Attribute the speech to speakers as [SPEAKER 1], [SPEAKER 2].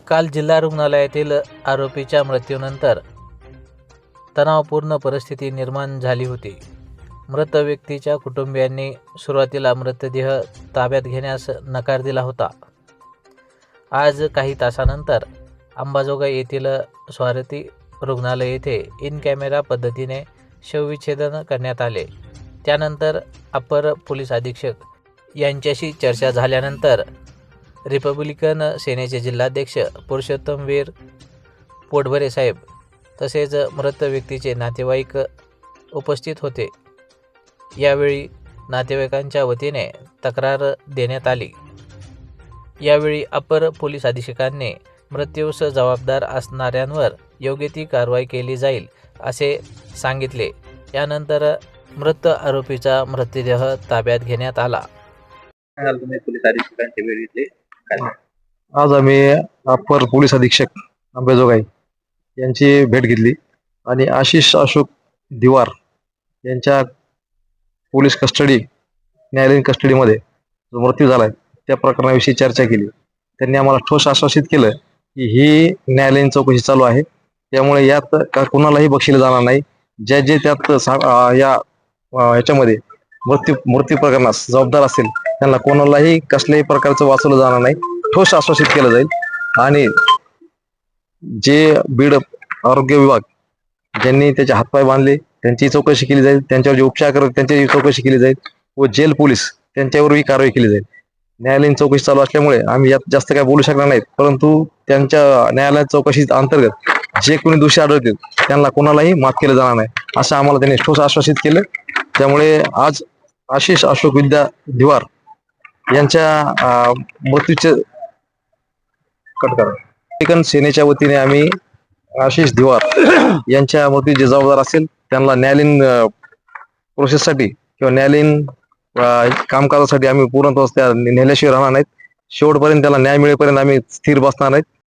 [SPEAKER 1] काल जिल्हा रुग्णालयातील आरोपीच्या मृत्यूनंतर तणावपूर्ण परिस्थिती निर्माण झाली होती. मृत व्यक्तीच्या कुटुंबियांनी सुरुवातीला मृतदेह ताब्यात घेण्यास नकार दिला होता. आज काही तासानंतर अंबाजोगाई येथील स्वारती रुग्णालय येथे इन कॅमेरा पद्धतीने शवविच्छेदन करण्यात आले. त्यानंतर अपर पोलीस अधीक्षक यांच्याशी चर्चा झाल्यानंतर रिपब्लिकन सेनेचे जिल्हाध्यक्ष पुरुषोत्तमवीर पोटभरे साहेब तसेच मृत व्यक्तीचे नातेवाईक उपस्थित होते. यावेळी नातेवाईकांच्या वतीने तक्रार देण्यात आली. यावेळी अपर पोलीस अधीक्षकांनी मृत्यूस जबाबदार असणाऱ्यांवर योग्य ती कारवाई केली जाईल असे सांगितले. यानंतर मृत आरोपीचा मृतदेह ताब्यात घेण्यात आला.
[SPEAKER 2] तुम्ही पोलीस अधीक्षकांच्या वेळीतले
[SPEAKER 3] आज आम्ही अप्पर पोलीस अधीक्षक अंबाजोगाई यांची भेट घेतली आणि आशिष अशोक दिवार यांच्या पोलीस कस्टडी न्यायालयीन कस्टडीमध्ये जो मृत्यू झालाय त्या प्रकरणाविषयी चर्चा केली. त्यांनी आम्हाला ठोस आश्वासित केलं की ही न्यायालयीन चौकशी चालू आहे, त्यामुळे यात कोणालाही बक्षिले जाणार नाही. जे त्यात याच्यामध्ये मृत्यू प्रकरणास जबाबदार असेल त्यांना कोणालाही कसल्याही प्रकारचं वाचवलं जाणार नाही, ठोस आश्वासित केलं जाईल. आणि जे बीड आरोग्य विभाग ज्यांनी त्याचे हातपाय बांधले त्यांची चौकशी केली जाईल, त्यांच्यावर जे उपचार करत त्यांची चौकशी केली जाईल व जेल पोलीस त्यांच्यावरही कारवाई केली जाईल. न्यायालयीन चौकशी चालू असल्यामुळे आम्ही यात जास्त काय बोलू शकणार नाहीत, परंतु त्यांच्या न्यायालयीन चौकशी अंतर्गत जे कोणी दोषी आढळतील त्यांना कोणालाही माफ केलं जाणार नाही असं आम्हाला त्यांनी ठोस आश्वासित केलं. त्यामुळे आज आशिष अशोक विद्या दिवार यांच्या मृत्यूचे रिपब्लिकन सेनेच्या वतीने आम्ही आशिष दिवार यांच्या मृत्यू जे जबाबदार असेल त्यांना न्यायालयीन प्रोसेससाठी किंवा न्यायालयीन कामकाजासाठी आम्ही पूर्णत्वास त्या नेल्याशिवाय राहणार नाहीत. शेवटपर्यंत त्याला न्याय मिळेपर्यंत आम्ही स्थिर बसणार नाहीत.